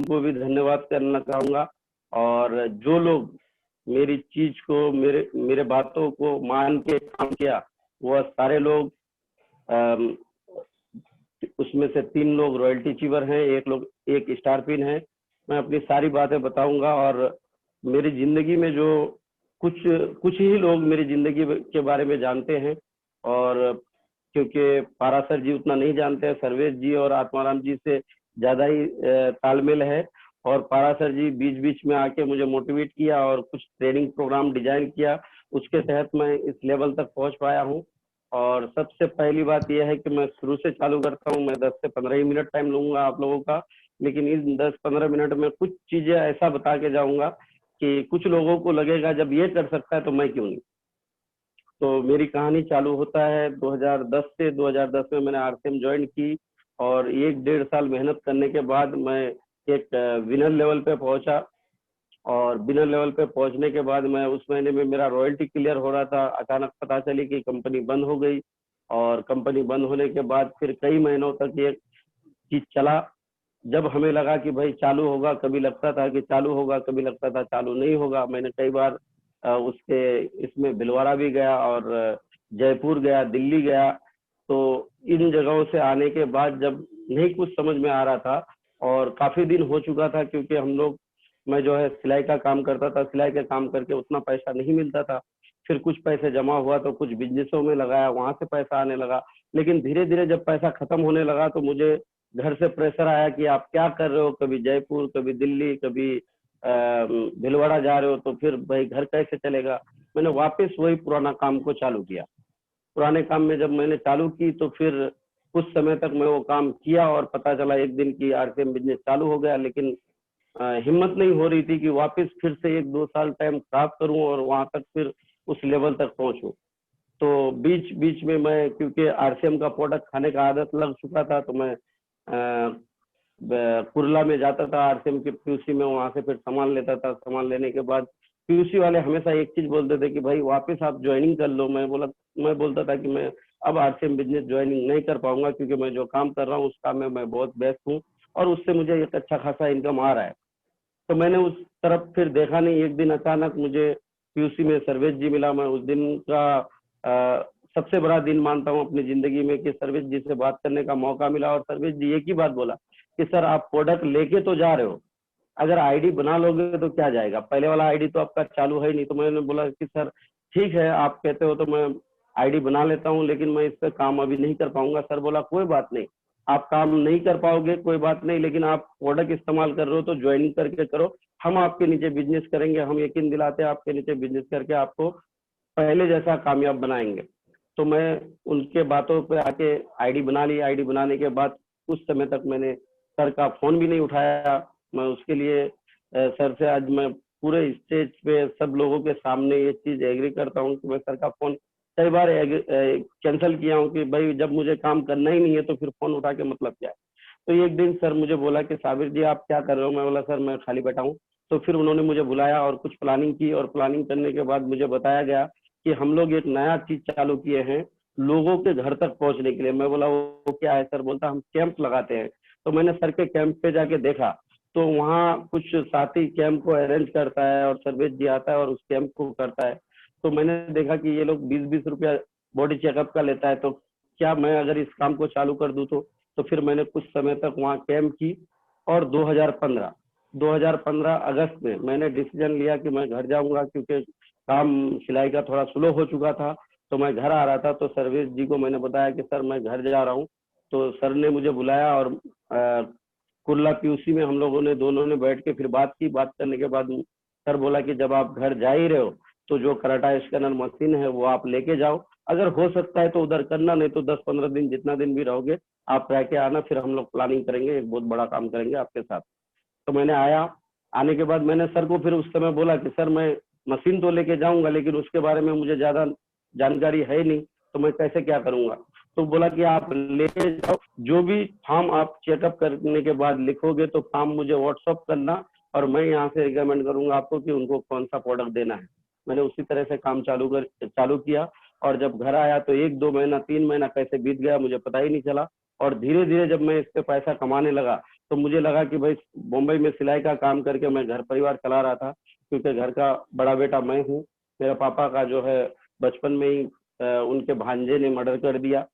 को भी धन्यवाद करना चाहूंगा। और जो लोग मेरी चीज को, मेरे मेरे बातों को मान के काम किया, वह सारे लोग, उसमें से 3 लोग रॉयल्टी अचीवर हैं, एक स्टार पिन है। मैं अपनी सारी बातें बताऊंगा। और मेरी जिंदगी में जो कुछ कुछ ही लोग मेरी जिंदगी के बारे में जानते हैं, और क्योंकि पारासर जी उतना नहीं जानते हैं, सर्वेश जी और आत्माराम जी से ज्यादा ही तालमेल है। और पारासर जी बीच बीच में आके मुझे मोटिवेट किया और कुछ ट्रेनिंग प्रोग्राम डिजाइन किया, उसके तहत मैं इस लेवल तक पहुंच पाया हूं। और सबसे पहली बात यह है कि मैं शुरू से चालू करता हूं। मैं 10 से 15 ही मिनट टाइम लूंगा आप लोगों का, लेकिन इन 10-15 मिनट में कुछ चीजें ऐसा बता के जाऊंगा कि कुछ लोगों को लगेगा जब ये कर सकता है तो मैं क्यों नहीं। तो मेरी कहानी चालू होता है 2010 से। 2010 में मैंने आरसीएम ज्वाइन की, और 1-1.5 साल मेहनत करने के बाद मैं एक विनर लेवल पे पहुंचा। और विनर लेवल पे पहुंचने के बाद मैं उस महीने में मेरा रॉयल्टी क्लियर हो रहा था, अचानक पता चली कि कंपनी बंद हो गई। और कंपनी बंद होने के बाद फिर कई महीनों तक ये चीज चला। जब हमें लगा कि भाई चालू होगा, कभी लगता था कि चालू होगा, कभी लगता था चालू नहीं होगा। मैंने कई बार उसके इसमें भिलवाड़ा भी गया, और जयपुर गया, दिल्ली गया। तो इन जगहों से आने के बाद जब नहीं कुछ समझ में आ रहा था, और काफी दिन हो चुका था, क्योंकि हम लोग, मैं जो है सिलाई का काम करता था, सिलाई का काम करके उतना पैसा नहीं मिलता था। फिर कुछ पैसे जमा हुआ तो कुछ बिजनेसों में लगाया, वहां से पैसा आने लगा। लेकिन धीरे धीरे जब पैसा खत्म होने लगा तो मुझे घर से प्रेशर आया कि आप क्या कर रहे हो, कभी जयपुर, कभी दिल्ली, कभी भीलवाड़ा जा रहे हो, तो फिर भाई घर कैसे चलेगा। मैंने वापस वही पुराना काम को चालू किया। पुराने काम में जब मैंने चालू की तो फिर कुछ समय तक मैं वो काम किया, और पता चला एक दिन की आरसीएम बिजनेस चालू हो गया। लेकिन हिम्मत नहीं हो रही थी कि वापस फिर से 1-2 साल टाइम खराब करूं और वहां तक फिर उस लेवल तक पहुंचूं। तो बीच बीच में मैं, क्योंकि आरसीएम का प्रोडक्ट खाने का आदत लग चुका था, तो मैं कुरला में जाता था आरसीएम के पीयूसी में, वहां से फिर सामान लेता था। सामान लेने के बाद पीयूसी वाले हमेशा एक चीज बोलते थे कि भाई वापस आप ज्वाइनिंग कर लो। मैं बोलता था कि मैं अब आरसीएम बिजनेस ज्वाइनिंग नहीं कर पाऊंगा, क्योंकि मैं जो काम कर रहा हूँ उस काम में मैं बहुत व्यस्त हूँ, और उससे मुझे एक अच्छा खासा इनकम आ रहा है। तो मैंने उस तरफ फिर देखा नहीं। एक दिन अचानक मुझे पीयूसी में सर्वेश जी मिला। मैं उस दिन का सबसे बड़ा दिन मानता हूँ अपनी जिंदगी में, कि सर्वेश जी से बात करने का मौका मिला। और सर्वेश जी एक ही बात बोला कि सर आप प्रोडक्ट लेके तो जा रहे हो, अगर आईडी बना लोगे तो क्या जाएगा, पहले वाला आईडी तो आपका चालू है ही नहीं। तो मैंने बोला कि सर ठीक है, आप कहते हो तो मैं आईडी बना लेता हूँ, लेकिन मैं इस पर काम अभी नहीं कर पाऊंगा। सर बोला कोई बात नहीं, आप काम नहीं कर पाओगे कोई बात नहीं, लेकिन आप प्रोडक्ट इस्तेमाल कर रहे हो तो ज्वाइनिंग करके करो, हम आपके नीचे बिजनेस करेंगे। हम यकीन दिलाते हैं आपके नीचे बिजनेस करके आपको पहले जैसा कामयाब बनाएंगे। तो मैं उनके बातों पे आके आईडी बना ली। आईडी बनाने के बाद कुछ समय तक मैंने सर का फोन भी नहीं उठाया। मैं उसके लिए सर से आज मैं पूरे स्टेज पे सब लोगों के सामने ये चीज एग्री करता हूँ कि मैं सर का फोन कई बार कैंसिल किया हूँ, कि भाई जब मुझे काम करना ही नहीं है तो फिर फोन उठा के मतलब क्या है। तो एक दिन सर मुझे बोला कि साबिर जी आप क्या कर रहे हो। मैं बोला सर मैं खाली बैठा हूँ। तो फिर उन्होंने मुझे बुलाया और कुछ प्लानिंग की, और प्लानिंग करने के बाद मुझे बताया गया कि हम लोग एक नया चीज चालू किए हैं लोगों के घर तक पहुंचने के लिए। मैं बोला वो क्या है सर। बोलता हम कैंप लगाते हैं। तो मैंने सर के कैंप पे जाके देखा, तो वहाँ कुछ साथी कैंप को अरेंज करता है, और सर्वेश जी आता है और उस कैंप को करता है। तो मैंने देखा कि ये लोग 20-20 रुपया बॉडी चेकअप का लेता है, तो क्या मैं अगर इस काम को चालू कर दूं तो फिर मैंने कुछ समय तक वहाँ कैंप की। और 2015 अगस्त में मैंने डिसीजन लिया कि मैं घर जाऊंगा, क्योंकि काम सिलाई का थोड़ा स्लो हो चुका था। तो मैं घर आ रहा था, तो सर्वेश जी को मैंने बताया कि सर मैं घर जा रहा हूँ। तो सर ने मुझे बुलाया, और कुर्ला पीयूसी में हम लोगों ने दोनों ने बैठ के फिर बात की। बात करने के बाद सर बोला कि जब आप घर जा ही रहे हो तो जो कराटा स्कैनर मशीन है वो आप लेके जाओ, अगर हो सकता है तो उधर करना, नहीं तो 10-15 दिन जितना दिन भी रहोगे आप रह के आना, फिर हम लोग प्लानिंग करेंगे, एक बहुत बड़ा काम करेंगे आपके साथ। तो मैंने आया। आने के बाद मैंने सर को फिर उस समय बोला कि सर मैं मशीन तो लेके जाऊंगा, लेकिन उसके बारे में मुझे ज्यादा जानकारी है नहीं, तो मैं कैसे क्या करूंगा। तो बोला कि आप लेके जाओ, जो भी फॉर्म आप चेकअप करने के बाद लिखोगे तो फॉर्म मुझे व्हाट्सअप करना, और मैं यहाँ से रिकमेंड करूंगा आपको कि उनको कौन सा प्रोडक्ट देना है। मैंने उसी तरह से काम चालू किया। और जब घर आया तो 1-2 महीना 3 महीना कैसे बीत गया मुझे पता ही नहीं चला। और धीरे धीरे जब मैं इस पे पैसा कमाने लगा तो मुझे लगा कि भाई मुंबई में सिलाई का काम करके मैं घर परिवार चला रहा था, क्योंकि घर का बड़ा बेटा मैं हूँ। मेरा पापा का जो है बचपन में ही उनके भांजे ने मर्डर कर दिया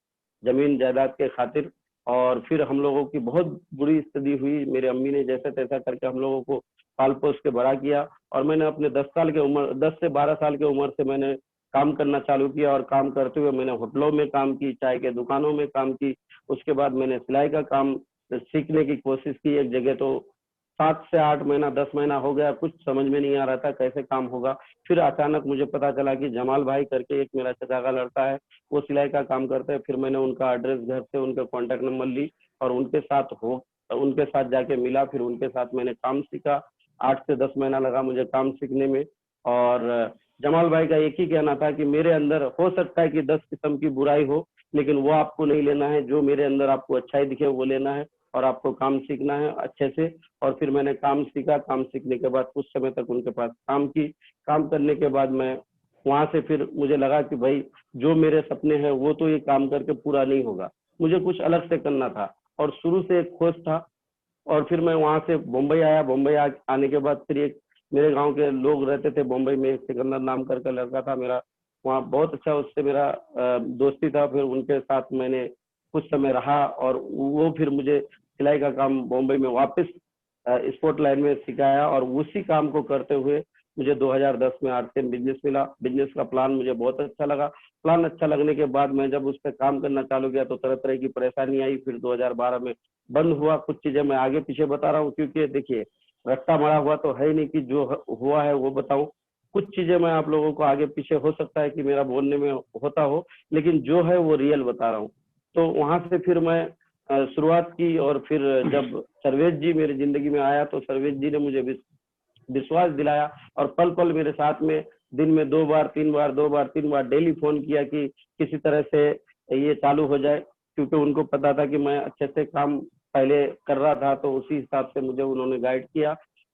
जमीन जायदाद के खातिर। और फिर हम लोगों की बहुत बुरी स्थिति हुई। मेरी अम्मी ने जैसा तैसा करके हम लोगों को पाल पोस के बड़ा किया। और मैंने अपने 10 से 12 साल की उम्र से मैंने काम करना चालू किया, और काम करते हुए मैंने होटलों में काम की, चाय के दुकानों में काम की। उसके बाद मैंने सिलाई का काम सीखने की कोशिश की एक जगह। तो 7 से 8 महीना 10 महीना हो गया, कुछ समझ में नहीं आ रहा था कैसे काम होगा। फिर अचानक मुझे पता चला कि जमाल भाई करके एक मेरा चचा का लड़का है, वो सिलाई का काम करते हैं। फिर मैंने उनका एड्रेस घर से उनका कॉन्टैक्ट नंबर ली और उनके साथ जाके मिला। फिर उनके साथ मैंने काम सीखा। 8 से 10 महीना लगा मुझे काम सीखने में। और जमाल भाई का एक ही कहना था कि मेरे अंदर हो सकता है कि 10 किस्म की बुराई हो, लेकिन वो आपको नहीं लेना है। जो मेरे अंदर आपको अच्छाई दिखे वो लेना है, और आपको काम सीखना है अच्छे से। और फिर मैंने काम सीखा। काम सीखने के बाद कुछ समय तक उनके पास काम की। काम करने के बाद मैं वहां से फिर मुझे लगा कि भाई जो मेरे सपने हैं वो तो ये काम करके पूरा नहीं होगा, मुझे कुछ अलग से करना था। और शुरू से एक खोज था। और फिर मैं वहां से बम्बई आया। आने के बाद फिर एक मेरे गांव के लोग रहते थे बम्बई में, एक सिकंदर नाम करके लड़का था मेरा, वहाँ बहुत अच्छा उससे मेरा दोस्ती था। फिर उनके साथ मैंने कुछ समय रहा, और वो फिर मुझे सिलाई का काम बम्बई में वापस स्पोर्ट लाइन में सिखाया। और उसी काम को करते हुए मुझे 2010 में आरसीएम बिजनेस मिला। बिजनेस का प्लान मुझे बहुत अच्छा लगा। प्लान अच्छा लगने के बाद मैं जब उस पर काम करना चालू किया तो तरह तरह की परेशानी आई। फिर 2012 में बंद हुआ। कुछ चीजें मैं आगे पीछे बता रहा हूँ, क्योंकि देखिए रट्टा मारा हुआ तो है ही नहीं कि जो हुआ है वो बताऊं। कुछ चीजें मैं आप लोगों को आगे पीछे हो सकता है कि मेरा बोलने में होता हो, लेकिन जो है वो रियल बता रहा हूँ। तो वहां से फिर मैं शुरुआत की। और फिर जब सर्वेश जी मेरी जिंदगी में आया तो सर्वेश जी ने मुझे विश्वास दिलाया, और पल पल मेरे साथ में दिन में 2 बार 3 बार 2 बार 3 बार डेली फोन किया कि किसी तरह से ये चालू हो जाए। क्योंकि उनको पता था कि मैं अच्छे से काम पहले कर रहा था, तो उसी हिसाब से मुझे उन्होंने गाइड किया।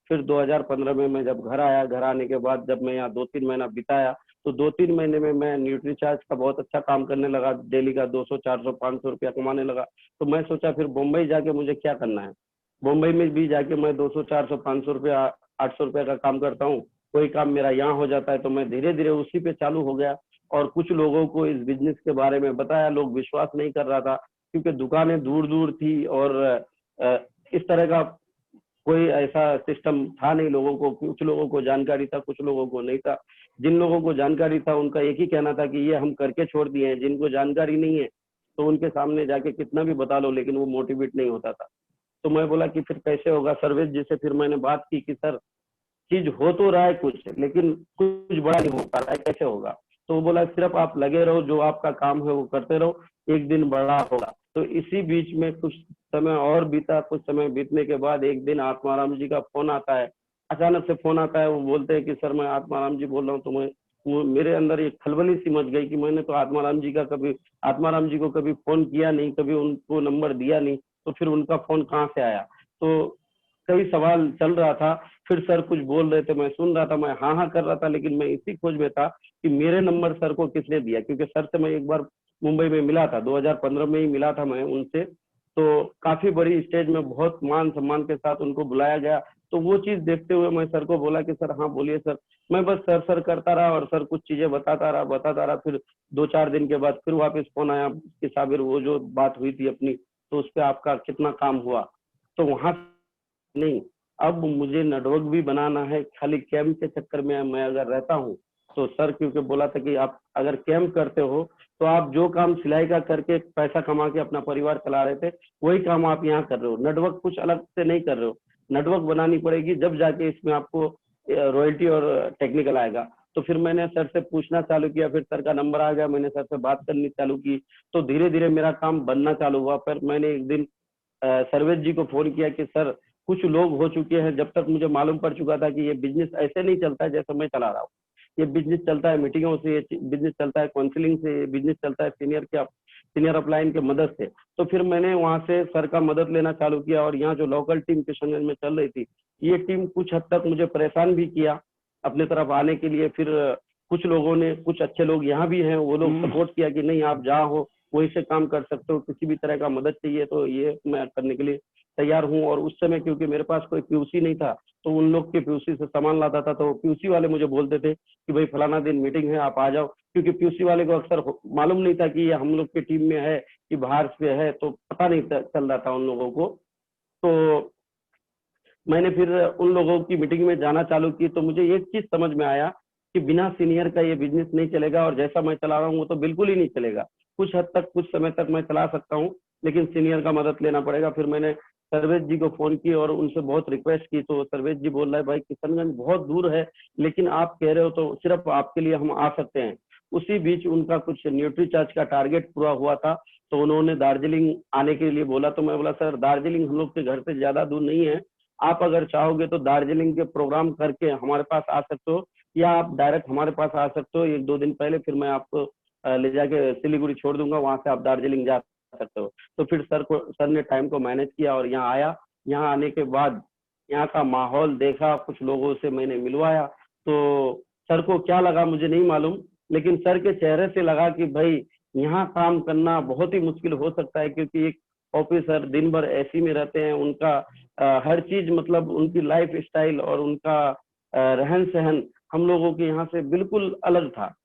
फिर 2015 में मैं जब घर आया, घर आने के बाद जब मैं यहाँ 2-3 महीना बिताया, तो 2-3 महीने में मैं न्यूट्रीचार्ज का बहुत अच्छा काम करने लगा। डेली का 200 400 500 रुपया कमाने लगा। तो मैं सोचा फिर मुंबई जाके मुझे क्या करना है। मुंबई में भी जाके मैं 200 400 500 रुपया 800 रुपया का काम करता हूँ। कोई काम मेरा यहाँ हो जाता है तो मैं धीरे धीरे उसी पे चालू हो गया। और कुछ लोगों को इस बिजनेस के बारे में बताया, लोग विश्वास नहीं कर रहा था, क्योंकि दुकानें दूर दूर थी। और इस तरह का कोई ऐसा सिस्टम था नहीं लोगों को। कुछ लोगों को जानकारी था, कुछ लोगों को नहीं था। जिन लोगों को जानकारी था उनका एक ही कहना था कि ये हम करके छोड़ दिए हैं। जिनको जानकारी नहीं है तो उनके सामने जाके कितना भी बता लो, लेकिन वो मोटिवेट नहीं होता था। तो मैं बोला कि फिर कैसे होगा। सर्वेश जी से फिर मैंने बात की कि सर चीज हो तो रहा है कुछ, लेकिन कुछ बड़ा नहीं हो पा रहा है, कैसे होगा। तो वो बोला सिर्फ आप लगे रहो, जो आपका काम है वो करते रहो, एक दिन बड़ा होगा। तो इसी बीच में कुछ समय और बीता। कुछ समय बीतने के बाद एक दिन आत्माराम जी का फोन आता है। अचानक से फोन आता है। वो बोलते हैं कि सर मैं आत्माराम जी बोल रहा हूँ। तो मेरे अंदर एक खलबली सी मच गई कि मैंने तो आत्माराम जी को कभी फोन किया नहीं, कभी उनको नंबर दिया नहीं, तो फिर उनका फोन कहाँ से आया। तो कई सवाल चल रहा था। फिर सर कुछ बोल रहे थे, मैं सुन रहा था, मैं हाँ हाँ कर रहा था, लेकिन मैं इसी खोज में था कि मेरे नंबर सर को किसने दिया। क्योंकि सर से मैं एक बार मुंबई में मिला था, 2015 में ही मिला था मैं उनसे। तो काफी बड़ी स्टेज में बहुत मान सम्मान के साथ उनको बुलाया गया। तो वो चीज देखते हुए मैं सर को बोला कि सर हाँ बोलिए सर। मैं बस सर करता रहा, और सर कुछ चीजें बताता रहा। फिर 2-4 दिन के बाद फिर वापस फोन आया कि साबिर वो जो बात हुई थी अपनी, तो उस पर आपका कितना काम हुआ। तो वहां नहीं, अब मुझे नेटवर्क भी बनाना है। खाली कैंप के चक्कर में मैं अगर रहता हूँ तो सर क्योंकि बोला था कि आप अगर कैंप करते हो तो आप जो काम सिलाई का करके पैसा कमा के अपना परिवार चला रहे थे, वही काम आप यहाँ कर रहे हो। नेटवर्क कुछ अलग से नहीं कर रहे हो। नेटवर्क बनानी पड़ेगी, जब जाके इसमें आपको रॉयल्टी और टेक्निकल आएगा। तो फिर मैंने सर से पूछना चालू किया। फिर सर का नंबर आ गया, मैंने सर से बात करनी चालू की। तो धीरे धीरे मेरा काम बनना चालू हुआ। फिर मैंने एक दिन सर्वेश जी को फोन किया कि सर कुछ लोग हो चुके हैं। जब तक मुझे मालूम पड़ चुका था कि ये बिजनेस ऐसे नहीं चलता है जैसे मैं चला रहा हूँ। ये बिजनेस चलता है मीटिंगों से, ये बिजनेस चलता है काउंसलिंग से, ये बिजनेस चलता है सीनियर अपलाइन के मदद से। तो फिर मैंने वहां से सर का मदद लेना चालू किया। और यहाँ जो लोकल टीम किशनगंज में चल रही थी, ये टीम कुछ हद तक मुझे परेशान भी किया अपने तरफ आने के लिए। फिर कुछ लोगों ने, कुछ अच्छे लोग यहाँ भी हैं, वो लोग सपोर्ट किया कि नहीं आप जहाँ हो वहीं से काम कर सकते हो, किसी भी तरह का मदद चाहिए तो ये मैं करने के लिए तैयार हूँ। और उस समय क्योंकि मेरे पास कोई पीयूसी नहीं था, तो उन लोग के पीयूसी से सामान लाता था, तो पीयूसी वाले मुझे बोलते थे कि भाई फलाना दिन मीटिंग है, आप आ जाओ। क्योंकि पीयूसी वाले को अक्सर मालूम नहीं था कि ये हम लोग की टीम में है कि बाहर से है, तो पता नहीं चल रहा था उन लोगों को। तो मैंने फिर उन लोगों की मीटिंग में जाना चालू की, तो मुझे एक चीज समझ में आया कि बिना सीनियर का ये बिजनेस नहीं चलेगा, और जैसा मैं चला रहा हूँ वो तो बिल्कुल ही नहीं चलेगा। कुछ हद तक, कुछ समय तक मैं चला सकता हूँ, लेकिन सीनियर का मदद लेना पड़ेगा। फिर मैंने सर्वेश जी को फोन की और उनसे बहुत रिक्वेस्ट की, तो सर्वेश जी बोल रहे हैं भाई किशनगंज बहुत दूर है, लेकिन आप कह रहे हो तो सिर्फ आपके लिए हम आ सकते हैं। उसी बीच उनका कुछ न्यूट्री चार्ज का टारगेट पूरा हुआ था, तो उन्होंने दार्जिलिंग आने के लिए बोला। तो मैं बोला सर दार्जिलिंग हम लोग के घर से ज्यादा दूर नहीं है, आप अगर चाहोगे तो दार्जिलिंग के प्रोग्राम करके हमारे पास आ सकते हो, या आप डायरेक्ट हमारे पास आ सकते हो 1-2 दिन पहले, फिर मैं आपको ले जाके सिलीगुड़ी छोड़ दूंगा, वहां से आप दार्जिलिंग जा सकते हो। तो फिर सर ने टाइम को मैनेज किया और यहाँ आया। यहाँ आने के बाद यहाँ का माहौल देखा, कुछ लोगों से मैंने मिलवाया। तो सर को क्या लगा मुझे नहीं मालूम, लेकिन सर के चेहरे से लगा कि भाई यहाँ काम करना बहुत ही मुश्किल हो सकता है, क्योंकि एक ऑफिसर दिन भर एसी में रहते हैं, उनका हर चीज मतलब उनकी लाइफ स्टाइल और उनका रहन सहन हम लोगों के यहाँ से बिल्कुल अलग था।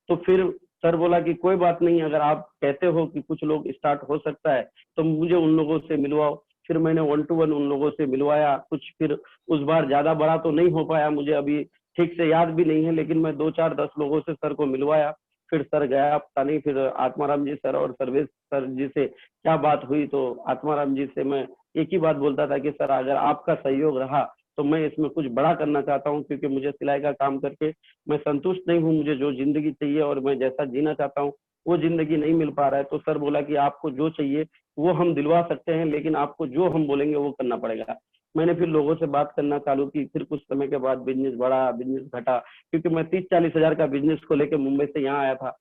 तो फिर सर बोला कि कोई बात नहीं, अगर आप कहते हो कि कुछ लोग स्टार्ट हो सकता है तो मुझे उन लोगों से मिलवाओ। फिर मैंने 1-to-1 उन लोगों से मिलवाया। कुछ फिर उस बार ज्यादा बड़ा तो नहीं हो पाया, मुझे अभी ठीक से याद भी नहीं है, लेकिन मैं 2-4-10 लोगों से सर को मिलवाया। फिर सर गया, पता नहीं फिर आत्माराम जी सर और सर्वेश सर जी से क्या बात हुई। तो आत्माराम जी से मैं एक ही बात बोलता था कि सर अगर आपका सहयोग रहा तो मैं इसमें कुछ बड़ा करना चाहता हूँ, क्योंकि मुझे सिलाई का काम करके मैं संतुष्ट नहीं हूँ। मुझे जो जिंदगी चाहिए और मैं जैसा जीना चाहता हूँ वो जिंदगी नहीं मिल पा रहा है। तो सर बोला कि आपको जो चाहिए वो हम दिलवा सकते हैं, लेकिन आपको जो हम बोलेंगे वो करना पड़ेगा। मैंने फिर लोगों से बात करना चालू की। फिर कुछ समय के बाद बिजनेस बढ़ा, बिजनेस घटा, क्योंकि मैं 30-40 हजार का बिजनेस को लेकर मुंबई से यहाँ आया था।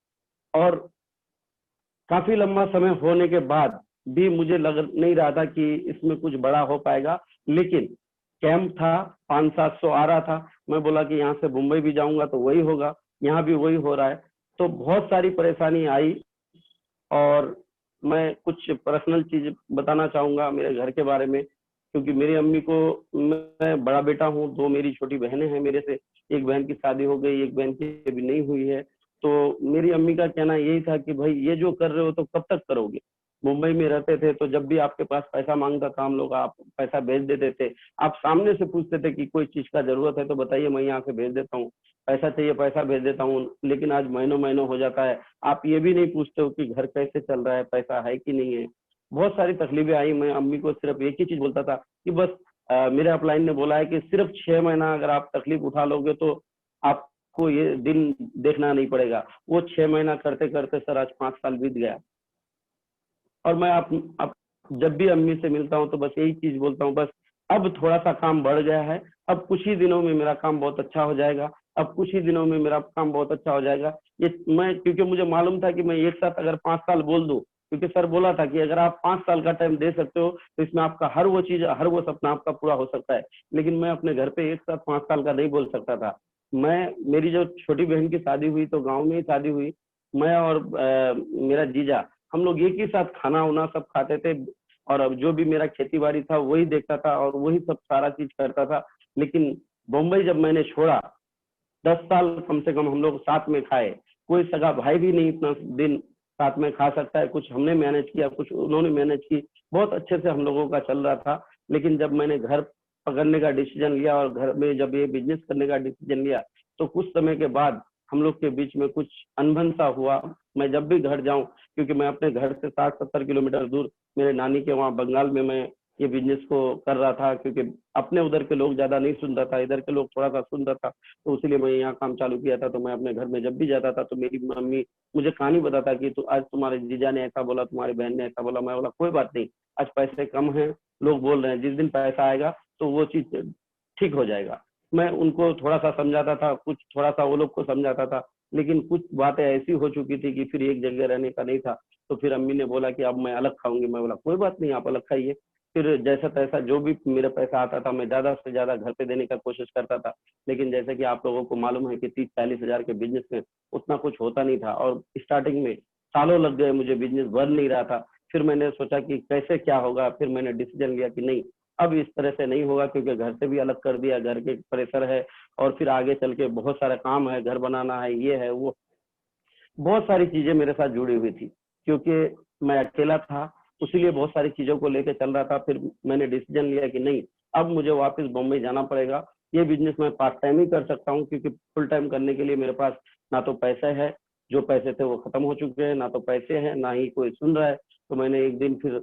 और काफी लंबा समय होने के बाद भी मुझे लग नहीं रहा था कि इसमें कुछ बड़ा हो पाएगा। लेकिन कैंप था, 500-700 आ रहा था। मैं बोला कि यहाँ से मुंबई भी जाऊंगा तो वही होगा, यहाँ भी वही हो रहा है। तो बहुत सारी परेशानी आई। और मैं कुछ पर्सनल चीज बताना चाहूंगा मेरे घर के बारे में, क्योंकि मेरी अम्मी को, मैं बड़ा बेटा हूँ, 2 मेरी छोटी बहनें हैं मेरे से। एक बहन की शादी हो गई, एक बहन की अभी नहीं हुई है। तो मेरी अम्मी का कहना यही था कि भाई ये जो कर रहे हो तो कब तक करोगे। मुंबई में रहते थे तो जब भी आपके पास पैसा मांगता था हम लोग, आप पैसा भेज देते थे। आप सामने से पूछते थे कि कोई चीज का जरूरत है तो बताइए, मैं यहाँ से भेज देता हूँ। पैसा चाहिए पैसा भेज देता हूँ। लेकिन आज महीनों महीनों हो जाता है, आप ये भी नहीं पूछते हो कि घर कैसे चल रहा है, पैसा है कि नहीं है। बहुत सारी तकलीफें आई। मैं अम्मी को सिर्फ एक ही चीज बोलता था कि बस मेरे अपलाइन ने बोला है कि सिर्फ 6 महीना अगर आप तकलीफ उठा लोगे तो आपको ये दिन देखना नहीं पड़ेगा। वो 6 महीना करते करते सर आज 5 साल बीत गया। और मैं आप जब भी अम्मी से मिलता हूँ तो बस यही चीज बोलता हूँ, बस अब थोड़ा सा काम बढ़ गया है, अब कुछ ही दिनों में मेरा काम बहुत अच्छा हो जाएगा, अब कुछ ही दिनों में मेरा काम बहुत अच्छा हो जाएगा। ये मैं, क्योंकि मुझे मालूम था कि मैं एक साथ अगर 5 साल बोल दूं, क्योंकि सर बोला था कि अगर आप 5 साल का टाइम दे सकते हो तो इसमें आपका हर वो चीज, हर वो सपना आपका पूरा हो सकता है। लेकिन मैं अपने घर पे एक साथ 5 साल का नहीं बोल सकता था। मैं, मेरी जो छोटी बहन की शादी हुई तो गाँव में ही शादी हुई। मैं और मेरा जीजा, हम लोग एक ही साथ खाना उना सब खाते थे। और अब जो भी मेरा खेती बाड़ी था वही देखता था और वही सब सारा चीज करता था। लेकिन बम्बई जब मैंने छोड़ा, 10 साल कम से कम हम लोग साथ में खाए। कोई सगा भाई भी नहीं इतना दिन साथ में खा सकता है। कुछ हमने मैनेज किया, कुछ उन्होंने मैनेज की। बहुत अच्छे से हम लोगों का चल रहा था। लेकिन जब मैंने घर पकड़ने का डिसीजन लिया और घर में जब ये बिजनेस करने का डिसीजन लिया, तो कुछ समय के बाद हम लोग के बीच में कुछ अनबन सा हुआ। मैं जब भी घर जाऊं, क्योंकि मैं अपने घर से 60-70 किलोमीटर दूर मेरे नानी के वहाँ बंगाल में मैं ये बिजनेस को कर रहा था, क्योंकि अपने उधर के लोग ज्यादा नहीं सुन रहा था, इधर के लोग थोड़ा सा सुन रहा था। तो इसलिए मैं यहाँ काम चालू किया था। तो मैं अपने घर में जब भी जाता था तो मेरी मम्मी मुझे कहानी बताता कि तो आज तुम्हारे जीजा ने ऐसा बोला, तुम्हारी बहन ने ऐसा बोला। मैं बोला कोई बात नहीं, आज पैसे कम हैं, लोग बोल रहे हैं, जिस दिन पैसा आएगा तो वो चीज ठीक हो जाएगा। मैं उनको थोड़ा सा समझाता था, कुछ थोड़ा सा वो लोग को समझाता था। लेकिन कुछ बातें ऐसी हो चुकी थी कि फिर एक जगह रहने का नहीं था। तो फिर अम्मी ने बोला कि अब मैं अलग खाऊंगी। मैं बोला कोई बात नहीं, आप अलग खाइए। फिर जैसा तैसा जो भी मेरा पैसा आता था मैं ज्यादा से ज्यादा घर पे देने का कोशिश करता था। लेकिन जैसे कि आप लोगों को मालूम है कि 30-40 हजार के बिजनेस में उतना कुछ होता नहीं था। और स्टार्टिंग में सालों लग गए, मुझे बिजनेस बन नहीं रहा था। फिर मैंने सोचा कि कैसे क्या होगा, फिर मैंने डिसीजन लिया कि नहीं, अब इस तरह से नहीं होगा, क्योंकि घर से भी अलग कर दिया, घर के प्रेशर है और फिर आगे चल के बहुत सारा काम है, घर बनाना है, ये है वो, बहुत सारी चीजें मेरे साथ जुड़ी हुई थी, क्योंकि मैं अकेला था, उसीलिए बहुत सारी चीजों को लेकर चल रहा था। फिर मैंने डिसीजन लिया कि नहीं, अब मुझे वापस बम्बई जाना पड़ेगा। ये बिजनेस मैं पार्ट टाइम ही कर सकता हूँ, क्योंकि फुल टाइम करने के लिए मेरे पास ना तो पैसे है, जो पैसे थे वो खत्म हो चुके हैं, ना तो पैसे हैं, ना ही कोई सुन रहा है। तो मैंने एक दिन फिर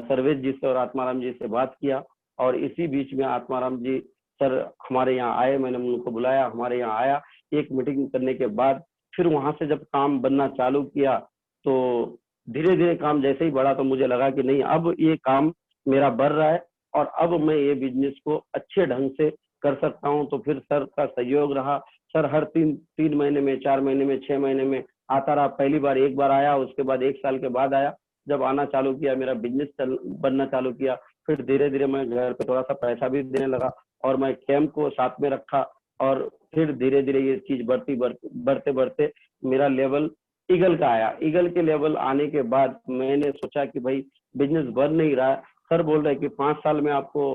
सर्वेश जी से और आत्माराम जी से बात किया, और इसी बीच में आत्माराम जी सर हमारे यहाँ आए, मैंने उनको बुलाया, हमारे यहाँ आया। एक मीटिंग करने के बाद फिर वहां से जब काम बनना चालू किया, तो धीरे धीरे काम जैसे ही बढ़ा, तो मुझे लगा कि नहीं, अब ये काम मेरा बढ़ रहा है और अब मैं ये बिजनेस को अच्छे ढंग से कर सकता हूँ। तो फिर सर का सहयोग रहा। सर हर तीन महीने में, 4 महीने में, 6 महीने में आता रहा। पहली बार एक बार आया, उसके बाद 1 साल के बाद आया। जब आना चालू किया, मेरा बिजनेस बनना चालू किया, फिर धीरे धीरे मैं घर पे थोड़ा सा पैसा भी देने लगा, और मैं कैंप को साथ में रखा, और फिर धीरे धीरे ये चीज बढ़ते बढ़ते मेरा लेवल ईगल का आया। ईगल के लेवल आने के बाद मैंने सोचा कि भाई बिजनेस बढ़ नहीं रहा है। सर बोल रहे कि 5 साल में आपको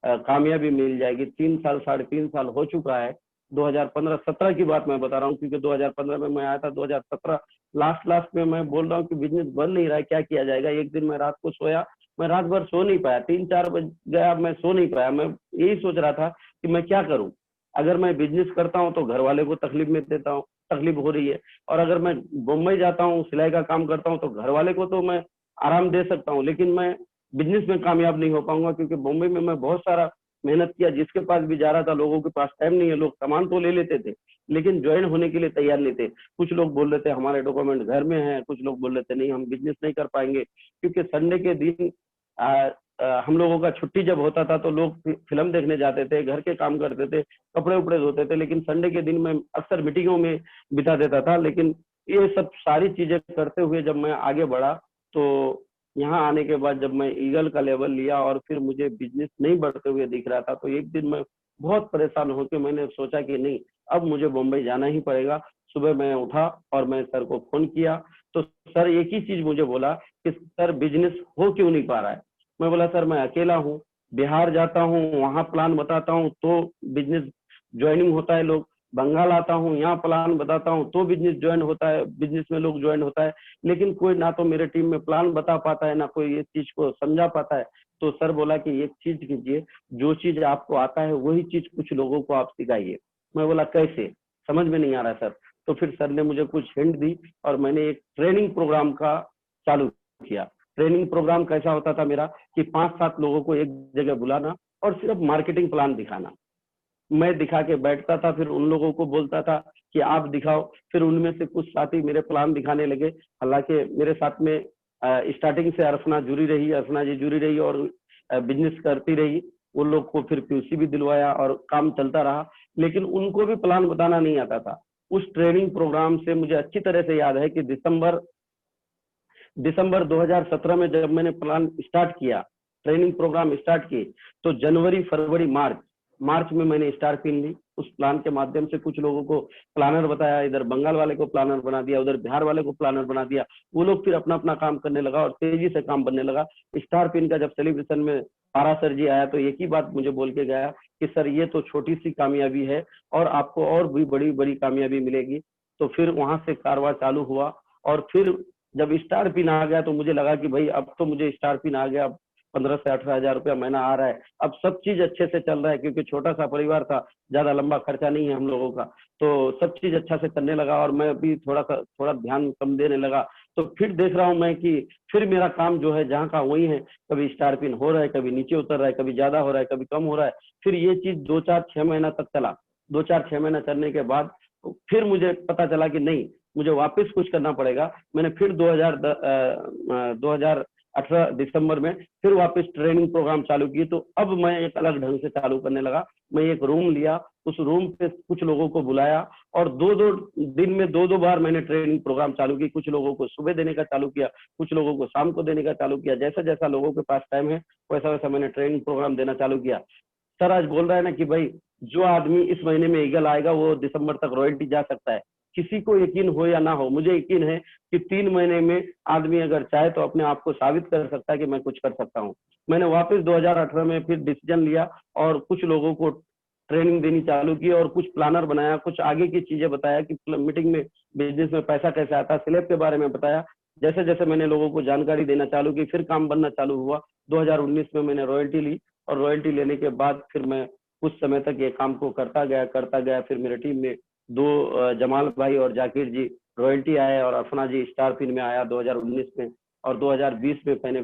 कामयाबी मिल जाएगी। 3 साल, 3.5 साल हो चुका है। 2015-17 की बात मैं बता रहा हूँ, क्योंकि 2015 में मैं आया था, 2017 लास्ट में मैं बोल रहा हूँ कि बिजनेस बन नहीं रहा है, क्या किया जाएगा। एक दिन मैं रात को सोया, मैं रात भर सो नहीं पाया, 3-4 बज गया, मैं सो नहीं पाया। मैं यही सोच रहा था कि मैं क्या करूं। अगर मैं बिजनेस करता हूं तो घर वाले को तकलीफ में देता हूं, तकलीफ हो रही है, और अगर मैं मुंबई जाता हूं, सिलाई का काम करता हूं, तो घर वाले को तो मैं आराम दे सकता हूं, लेकिन मैं बिजनेस में कामयाब नहीं हो पाऊंगा। क्योंकि मुंबई में मैं बहुत सारा मेहनत किया, जिसके पास भी जा रहा था, लोगों के पास टाइम नहीं है, लोग सामान तो ले लेते थे लेकिन ज्वाइन होने के लिए तैयार नहीं थे। कुछ लोग बोल रहे थे हमारे डॉक्यूमेंट घर में हैं, कुछ लोग बोल रहे थे नहीं, हम बिजनेस नहीं कर पाएंगे। क्योंकि संडे के दिन हम लोगों का छुट्टी जब होता था, तो लोग फिल्म देखने जाते थे, घर के काम करते थे, कपड़े उपड़े धोते थे, लेकिन संडे के दिन मैं अक्सर मीटिंगों में बिता देता था। लेकिन ये सब सारी चीजें करते हुए जब मैं आगे बढ़ा, तो यहाँ आने के बाद जब मैं ईगल का लेवल लिया और फिर मुझे बिजनेस नहीं बढ़ते हुए दिख रहा था, तो एक दिन मैं बहुत परेशान होकर मैंने सोचा कि नहीं, अब मुझे मुंबई जाना ही पड़ेगा। सुबह मैं उठा और मैं सर को फोन किया, तो सर एक ही चीज मुझे बोला कि सर बिजनेस हो क्यों नहीं पा रहा है। मैं बोला सर मैं अकेला हूँ, बिहार जाता हूँ, वहां प्लान बताता हूँ तो बिजनेस ज्वाइनिंग होता है लोग, बंगाल आता हूँ, यहाँ प्लान बताता हूँ तो बिजनेस ज्वाइन होता है, बिजनेस में लोग ज्वाइन होता है, लेकिन कोई ना तो मेरे टीम में प्लान बता पाता है, ना कोई ये चीज को समझा पाता है। तो सर बोला कि एक चीज कीजिए, जो चीज आपको आता है वही चीज कुछ लोगों को आप सिखाइए। मैं बोला कैसे, समझ में नहीं आ रहा सर। तो फिर सर ने मुझे कुछ हिंट दी और मैंने एक ट्रेनिंग प्रोग्राम का चालू किया। ट्रेनिंग प्रोग्राम कैसा होता था मेरा कि 5-7 लोगों को एक जगह बुलाना और सिर्फ मार्केटिंग प्लान दिखाना। मैं दिखा के बैठता था, फिर उन लोगों को बोलता था कि आप दिखाओ। फिर उनमें से कुछ साथी मेरे प्लान दिखाने लगे। हालांकि मेरे साथ में स्टार्टिंग से अर्चना जुड़ी रही, अर्चना जी जुड़ी रही और बिजनेस करती रही। उन लोग को फिर पीयूसी भी दिलवाया और काम चलता रहा, लेकिन उनको भी प्लान बताना नहीं आता था। उस ट्रेनिंग प्रोग्राम से मुझे अच्छी तरह से याद है कि दिसंबर 2017 में जब मैंने प्लान स्टार्ट किया, ट्रेनिंग प्रोग्राम स्टार्ट किए, तो जनवरी, फरवरी, मार्च में मैंने स्टार पिन ली। उस प्लान के माध्यम से कुछ लोगों को प्लानर बताया, इधर बंगाल वाले को प्लानर बना दिया, उधर बिहार वाले को प्लानर बना दिया। वो लोग फिर अपना अपना काम करने लगा और तेजी से काम बनने लगा। स्टार पिन का जब सेलिब्रेशन में पारा सर जी आया, तो एक ही बात मुझे बोल के गया कि सर ये तो छोटी सी कामयाबी है और आपको और भी बड़ी बड़ी कामयाबी मिलेगी। तो फिर वहां से कारवां चालू हुआ, और फिर जब स्टार पिन आ गया तो मुझे लगा कि भाई अब तो मुझे स्टार पिन आ गया, 15 से 18 हजार रुपया महीना आ रहा है, अब सब चीज अच्छे से चल रहा है, क्योंकि छोटा सा परिवार था, ज्यादा लंबा खर्चा नहीं है हम लोगों का। तो सब चीज अच्छा से करने लगा और मैं भी थोड़ा ध्यान कम देने लगा। तो फिर देख रहा हूँ मैं कि फिर मेरा काम जो है जहाँ का वही है, कभी स्टार पिन हो रहा है, कभी नीचे उतर रहा है, कभी ज्यादा हो रहा है, कभी कम हो रहा है। फिर ये चीज 2-4-6 महीना तक चला। 2-4-6 महीना चलने के बाद फिर मुझे पता चला कि नहीं, मुझे वापस कुछ करना पड़ेगा। मैंने फिर 2018 दिसंबर में फिर वापस ट्रेनिंग प्रोग्राम चालू की। तो अब मैं एक अलग ढंग से चालू करने लगा। मैं एक रूम लिया, उस रूम पे कुछ लोगों को बुलाया और 2-2 दिन में 2-2 बार मैंने ट्रेनिंग प्रोग्राम चालू की। कुछ लोगों को सुबह देने का चालू किया, कुछ लोगों को शाम को देने का चालू किया। जैसा जैसा लोगों के पास टाइम है वैसा वैसा मैंने ट्रेनिंग प्रोग्राम देना चालू किया। सर आज बोल रहा है ना कि भाई जो आदमी इस महीने में ईगल आएगा वो दिसंबर तक रॉयल्टी जा सकता है। किसी को यकीन हो या ना हो, मुझे यकीन है कि 3 महीने में आदमी अगर चाहे तो अपने आप को साबित कर सकता है कि मैं कुछ कर सकता हूँ। मैंने वापस 2018 में फिर डिसीजन लिया और कुछ लोगों को ट्रेनिंग देनी चालू की और कुछ प्लानर बनाया, कुछ आगे की चीजें बताया कि मीटिंग में बिजनेस में पैसा कैसे आता है, स्लैब के बारे में बताया। जैसे जैसे मैंने लोगों को जानकारी देना चालू की, फिर काम बनना चालू हुआ। 2019 में मैंने रॉयल्टी ली और रॉयल्टी लेने के बाद फिर मैं कुछ समय तक ये काम को करता गया। फिर मेरे टीम में दो जमाल भाई और जाकिर जी रॉयल्टी आए और अफना जी स्टार पिन में आया 2019 में। और 2020 में मैंने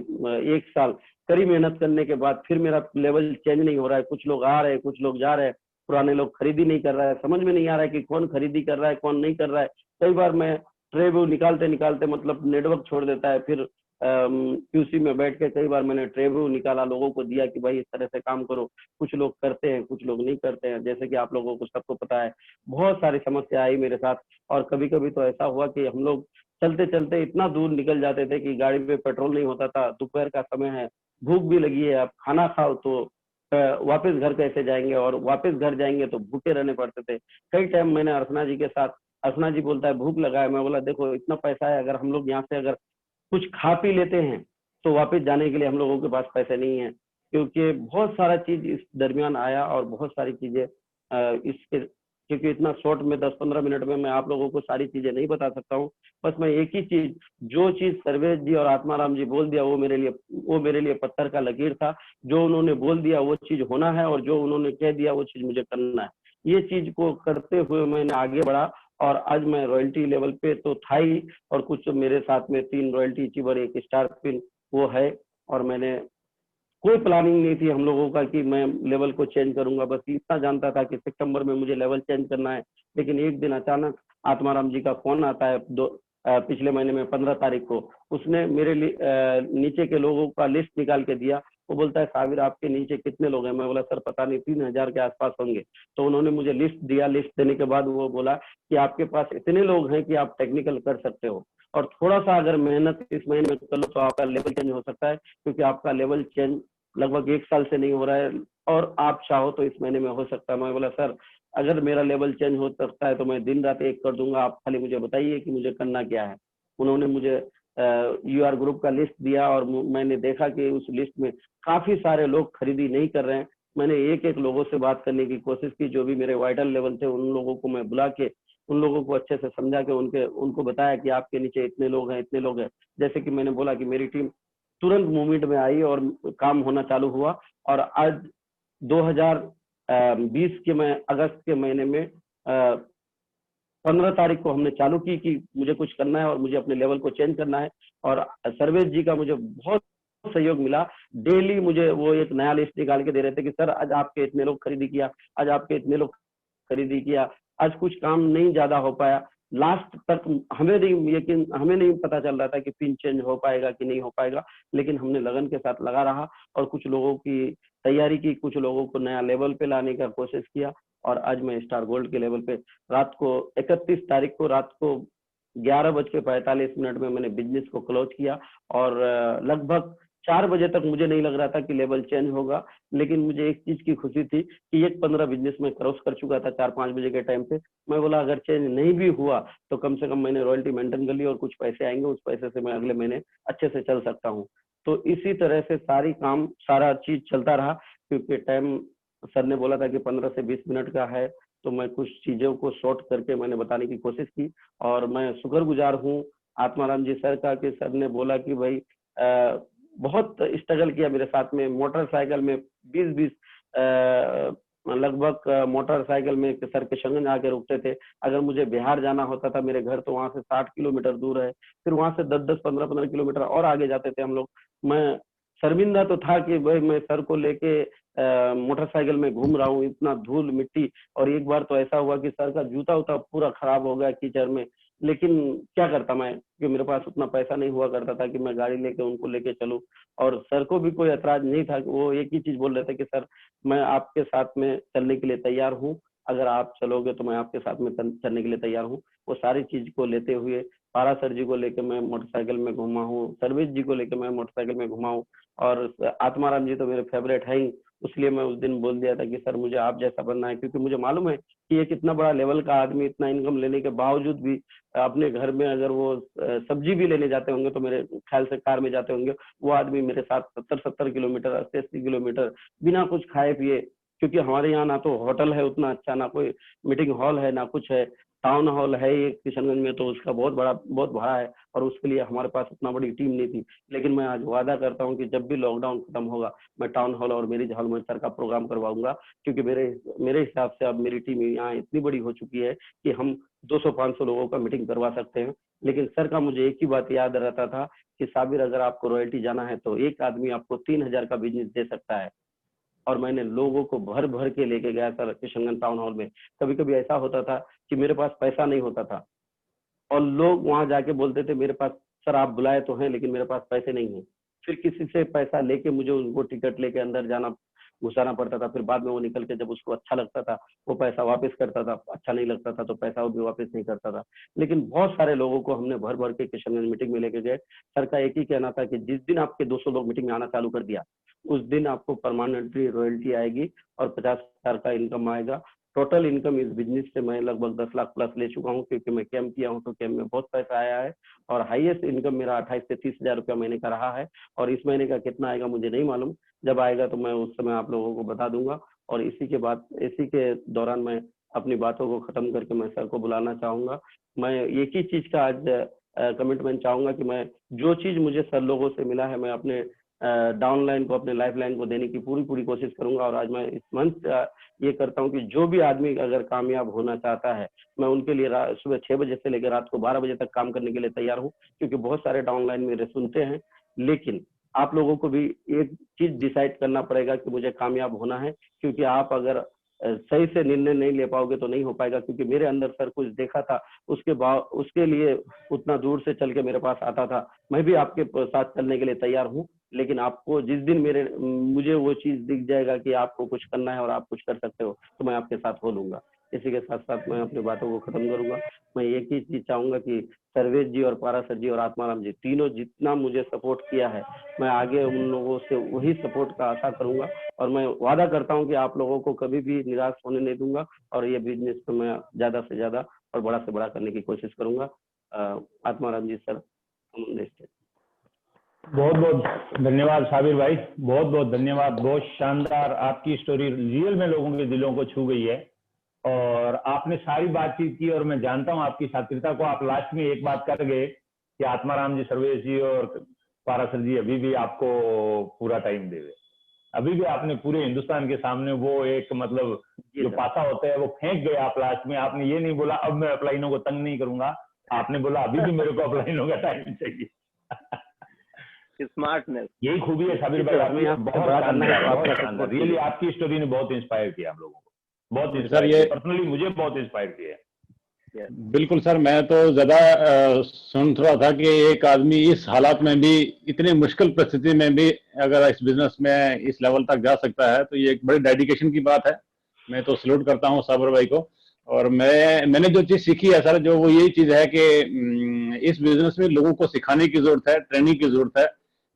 1 साल कड़ी मेहनत करने के बाद फिर मेरा लेवल चेंज नहीं हो रहा है। कुछ लोग आ रहे हैं, कुछ लोग जा रहे हैं, पुराने लोग खरीदी नहीं कर रहा है। समझ में नहीं आ रहा है कि कौन खरीदी कर रहा है, कौन नहीं कर रहा है। कई बार मैं ट्रे व्यू निकालते निकालते मतलब नेटवर्क छोड़ देता है। फिर क्यूसी में बैठ के कई बार मैंने ट्रे व्यू निकाला, लोगों को दिया कि भाई इस तरह से काम करो। कुछ लोग करते हैं, कुछ लोग नहीं करते हैं। जैसे कि आप लोगों को सबको पता है, बहुत सारी समस्या आई मेरे साथ। और कभी कभी तो ऐसा हुआ कि हम लोग चलते चलते इतना दूर निकल जाते थे कि गाड़ी पे पेट्रोल नहीं होता था, दोपहर का समय है, भूख भी लगी है, आप खाना खाओ तो वापस घर कैसे जाएंगे, और वापस घर जाएंगे तो भूखे रहने पड़ते थे। कई टाइम मैंने अर्चना जी के साथ, अर्चना जी बोलता है भूख लगा है, मैं बोला देखो इतना पैसा है, अगर हम लोग यहाँ से अगर कुछ खा पी लेते हैं तो वापस जाने के लिए हम लोगों के पास पैसे नहीं है। क्योंकि बहुत सारा चीज इस दरमियान आया और बहुत सारी चीजें इसके, क्योंकि इतना शॉर्ट में 10-15 मिनट में मैं आप लोगों को सारी चीजें नहीं बता सकता हूँ। बस मैं एक ही चीज, जो चीज सर्वेश जी और आत्माराम जी बोल दिया वो मेरे लिए पत्थर का लकीर था। जो उन्होंने बोल दिया वो चीज होना है, और जो उन्होंने कह दिया वो चीज मुझे करना है। ये चीज को करते हुए मैंने आगे बढ़ा और आज मैं रॉयल्टी लेवल पे तो था ही, और कुछ मेरे साथ में 3 रॉयल्टी अचीवर, 1 स्टार पिन वो है। और मैंने कोई प्लानिंग नहीं थी हम लोगों का कि मैं लेवल को चेंज करूंगा, बस इतना जानता था कि सितंबर में मुझे लेवल चेंज करना है। लेकिन एक दिन अचानक आत्माराम जी का फोन आता है पिछले महीने में 15 तारीख को। उसने मेरे नीचे के लोगों का लिस्ट निकाल के दिया। वो बोलता है साबिर आपके नीचे कितने लोग हैं? मैं बोला सर पता नहीं, 3000 के आसपास होंगे। तो उन्होंने मुझे लिस्ट दिया। लिस्ट देने के बाद वो बोला कि आपके पास इतने लोग हैं कि आप टेक्निकल कर सकते हो, और थोड़ा सा अगर मेहनत इस महीने में कर लो तो आपका लेवल चेंज हो सकता है, क्योंकि आपका लेवल चेंज लगभग 1 साल से नहीं हो रहा है, और आप चाहो तो इस महीने में हो सकता है। मैं बोला सर अगर मेरा लेवल चेंज हो सकता है तो मैं दिन रात एक कर दूंगा, आप खाली मुझे बताइए कि मुझे करना क्या है। उन्होंने मुझे यूआर ग्रुप का लिस्ट दिया और मैंने देखा कि उस लिस्ट में काफी सारे लोग खरीदी नहीं कर रहे हैं। मैंने एक एक लोगों से बात करने की कोशिश की, जो भी मेरे वाइटल लेवल थे उन लोगों को मैं बुला के उन लोगों को अच्छे से समझा के उनको बताया कि आपके नीचे इतने लोग हैं, इतने लोग हैं। जैसे कि मैंने बोला कि मेरी टीम तुरंत मूवमेंट में आई और काम होना चालू हुआ। और आज 2020 के मैं अगस्त के महीने में 15 तारीख को हमने चालू की कि मुझे कुछ करना है और मुझे अपने लेवल को चेंज करना है। और सर्वेश जी का मुझे बहुत सहयोग मिला। डेली मुझे वो एक नया लिस्ट निकाल के दे रहे थे कि सर आज आपके इतने लोग खरीदी किया, आज आपके इतने लोग खरीदी किया। आज कुछ काम नहीं ज्यादा हो पाया, लास्ट तक हमें नहीं पता चल रहा था कि पिन चेंज हो पाएगा कि नहीं हो पाएगा। लेकिन हमने लगन के साथ लगा रहा और कुछ लोगों की तैयारी की, कुछ लोगों को नया लेवल पे लाने का कोशिश किया। और आज मैं स्टार गोल्ड के लेवल पे रात को 31 तारीख को रात को 11:45 में मैंने बिजनेस को क्लोज किया। और लगभग 4 बजे तक मुझे नहीं लग रहा था कि लेवल चेंज होगा। लेकिन मुझे एक चीज की खुशी थी कि 1:15 बिजनेस में क्रॉस कर चुका था 4-5 बजे के टाइम पे। मैं बोला अगर चेंज नहीं भी हुआ तो कम से कम मैंने रॉयल्टी मेंटेन कर ली और कुछ पैसे आएंगे, उस पैसे से मैं अगले महीने अच्छे से चल सकता हूँ। तो इसी तरह से सारा चीज चलता रहा। क्योंकि टाइम सर ने बोला था कि 15 से 20 मिनट का है, तो मैं कुछ चीजों को शॉर्ट करके मैंने बताने की कोशिश की। और मैं शुक्रगुजार हूँ आत्माराम जी सर का कि सर ने बोला कि भाई बहुत स्ट्रगल किया मेरे साथ में। मोटरसाइकिल में 20-20 लगभग मोटरसाइकिल में सर के संग आके रुकते थे। अगर मुझे बिहार जाना होता था, मेरे घर तो वहां से 60 किलोमीटर दूर है, फिर वहां से 10-10 15-15 किलोमीटर और आगे जाते थे हम लोग। मैं शर्मिंदा तो था कि भाई मैं सर को लेके मोटरसाइकिल में घूम रहा हूँ, इतना धूल मिट्टी। और एक बार तो ऐसा हुआ कि सर का जूता उता पूरा खराब हो गया कीचड़ में। लेकिन क्या करता मैं, क्योंकि मेरे पास उतना पैसा नहीं हुआ करता था कि मैं गाड़ी लेके उनको लेके चलूं। और सर को भी कोई ऐतराज नहीं था, वो एक ही चीज बोल रहे थे कि सर मैं आपके साथ में चलने के लिए तैयार हूँ, अगर आप चलोगे तो मैं आपके साथ में चलने के लिए तैयार हूँ। वो सारी चीज को लेते हुए पारा सर जी को लेके मैं मोटरसाइकिल में घुमा हूँ, सर्वेश जी को लेके मैं मोटरसाइकिल में घुमा हूँ। और आत्माराम जी तो मेरे फेवरेट है ही, इसलिए मैं उस दिन बोल दिया था कि सर मुझे आप जैसा बनना है, क्योंकि मुझे मालूम है कि एक इतना बड़ा लेवल का आदमी इतना इनकम लेने के बावजूद भी अपने घर में अगर वो सब्जी भी लेने जाते होंगे तो मेरे ख्याल से कार में जाते होंगे, वो आदमी मेरे साथ 70-70 किलोमीटर 80-80 किलोमीटर बिना कुछ खाए पिए, क्योंकि हमारे यहाँ ना तो होटल है उतना अच्छा, ना कोई मीटिंग हॉल है, ना कुछ है। टाउन हॉल है एक किशनगंज में, तो उसका बहुत भाड़ा है, और उसके लिए हमारे पास उतना बड़ी टीम नहीं थी। लेकिन मैं आज वादा करता हूँ कि जब भी लॉकडाउन खत्म होगा, मैं टाउन हॉल और मैरिज हॉल में सर का प्रोग्राम करवाऊंगा, क्योंकि मेरे हिसाब से अब मेरी टीम यहाँ इतनी बड़ी हो चुकी है कि हम 200-500 लोगों का मीटिंग करवा सकते हैं। लेकिन सर का मुझे एक ही बात याद रहता था कि साबिर, अगर आपको रॉयल्टी जाना है तो एक आदमी आपको 3,000 का बिजनेस दे सकता है। और मैंने लोगों को भर भर के लेके गया सर किशनगंज टाउन हॉल में। कभी कभी ऐसा होता था कि मेरे पास पैसा नहीं होता था, और लोग वहां जाके बोलते थे मेरे पास, सर आप बुलाए तो हैं लेकिन मेरे पास पैसे नहीं है। फिर किसी से पैसा लेके मुझे उनको टिकट लेके अंदर जाना, घुसाना पड़ता था। फिर बाद में वो निकल के जब उसको अच्छा लगता था वो पैसा वापस करता था, अच्छा नहीं लगता था तो पैसा वो भी वापस नहीं करता था। लेकिन बहुत सारे लोगों को हमने भर भर के किशनगंज मीटिंग में लेके गए। सर का एक ही कहना था कि जिस दिन आपके 200 लोग मीटिंग में आना चालू कर दिया, उस दिन आपको परमानेंटली रॉयल्टी आएगी और 50,000 का इनकम आएगा। टोटल इनकम इस बिजनेस से मैं लगभग 10 लाख प्लस ले चुका हूँ, क्योंकि मैं कैम्प किया हूँ तो कैम्प में बहुत पैसा आया है। और हाईएस्ट इनकम मेरा 28 से 30,000 रुपया महीने का रहा है। और इस महीने का कितना आएगा मुझे नहीं मालूम, जब आएगा तो मैं उस समय आप लोगों को बता दूंगा। और इसी के दौरान मैं अपनी बातों को खत्म करके मैं सर को बुलाना चाहूंगा। मैं एक ही चीज का आज कमिटमेंट चाहूंगा कि मैं जो चीज मुझे सर लोगों से मिला है, मैं अपने डाउनलाइन को, अपने लाइफ लाइन को देने की पूरी पूरी कोशिश करूंगा। और आज मैं इस मंच ये करता हूं कि जो भी आदमी अगर कामयाब होना चाहता है, मैं उनके लिए सुबह 6 बजे से लेकर रात को 12 बजे तक काम करने के लिए तैयार हूं, क्योंकि बहुत सारे डाउनलाइन मेरे सुनते हैं। लेकिन आप लोगों को भी एक चीज डिसाइड करना पड़ेगा कि मुझे कामयाब होना है, क्योंकि आप अगर सही से निर्णय नहीं ले पाओगे तो नहीं हो पाएगा। क्योंकि मेरे अंदर सर कुछ देखा था, उसके लिए उतना दूर से चल के मेरे पास आता था। मैं भी आपके साथ चलने के लिए तैयार हूँ, लेकिन आपको जिस दिन मुझे वो चीज दिख जाएगा कि आपको कुछ करना है और आप कुछ कर सकते हो, तो मैं आपके साथ हो लूंगा। इसी के साथ साथ मैं अपनी बातों को खत्म करूंगा। मैं एक ही चीज चाहूंगा कि सर्वेश जी और पारासर जी और आत्माराम जी तीनों जितना मुझे सपोर्ट किया है, मैं आगे उन लोगों से वही सपोर्ट का आशा करूंगा। और मैं वादा करता हूं कि आप लोगों को कभी भी निराश होने नहीं दूंगा, और ये बिजनेस को मैं ज्यादा से ज्यादा और बड़ा से बड़ा करने की कोशिश करूंगा। आत्माराम जी सर, बहुत बहुत धन्यवाद साबिर भाई, बहुत बहुत धन्यवाद। बहुत शानदार आपकी स्टोरी रियल में लोगों के दिलों को छू गई है, और आपने सारी बातचीत की, और मैं जानता हूं आपकी सात्विकता को। आप लास्ट में एक बात कर गए कि आत्माराम जी, सर्वेश जी और पारासर जी अभी भी आपको पूरा टाइम देवे। अभी भी आपने पूरे हिंदुस्तान के सामने वो एक मतलब जो पासा होता है वो फेंक गए आप लास्ट में। आपने ये नहीं बोला अब मैं अपलाइनों को तंग नहीं करूंगा, आपने बोला अभी भी मेरे को अपलाइनों का टाइम चाहिए। स्मार्टनेस, यही खूबी है साबिर भाई, बहुत रियली आपकी स्टोरी ने बहुत इंस्पायर किया हम लोगों को, बहुत इंस्पायर किया, पर्सनली मुझे बहुत इंस्पायर किया है। बिल्कुल सर, मैं तो ज्यादा सुन रहा था कि एक आदमी इस हालात में भी, इतने मुश्किल परिस्थिति में भी अगर इस बिजनेस में इस लेवल तक जा सकता है, तो ये एक बड़ी डेडिकेशन की बात है। मैं तो सल्यूट करता हूँ साबिर भाई को। और मैंने जो चीज सीखी है सर, जो वो यही चीज है कि इस बिजनेस में लोगों को सिखाने की जरूरत है, ट्रेनिंग की जरूरत है।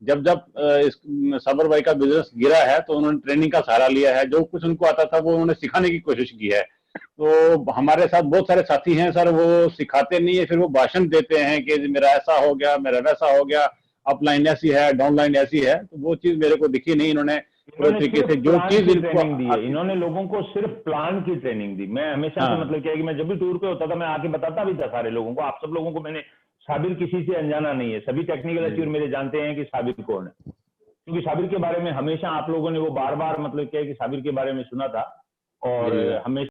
जब इस साबिर भाई का बिजनेस गिरा है तो उन्होंने ट्रेनिंग का सहारा लिया है, जो कुछ उनको आता था वो उन्होंने सिखाने की कोशिश की है। तो हमारे साथ बहुत सारे साथी हैं सर, वो सिखाते नहीं है, फिर वो भाषण देते हैं कि मेरा ऐसा हो गया, मेरा वैसा हो गया, अपलाइन ऐसी है, डाउनलाइन ऐसी है। तो वो चीज मेरे को दिखी नहीं। इन्होंने पूरे तरीके से जो चीज ट्रेनिंग दी है, इन्होंने लोगों को सिर्फ प्लान की ट्रेनिंग दी। मैं हमेशा से मतलब क्या है कि मैं जब भी टूर पे होता था मैं आके बताता भी था सारे लोगों को, आप सब लोगों को। मैंने साबिर किसी से अनजाना नहीं है, सभी टेक्निकल अचीवर मेरे जानते हैं कि साबिर कौन है, क्योंकि साबिर के बारे में हमेशा आप लोगों ने वो बार बार मतलब क्या है कि साबिर के बारे में सुना था, और हमेशा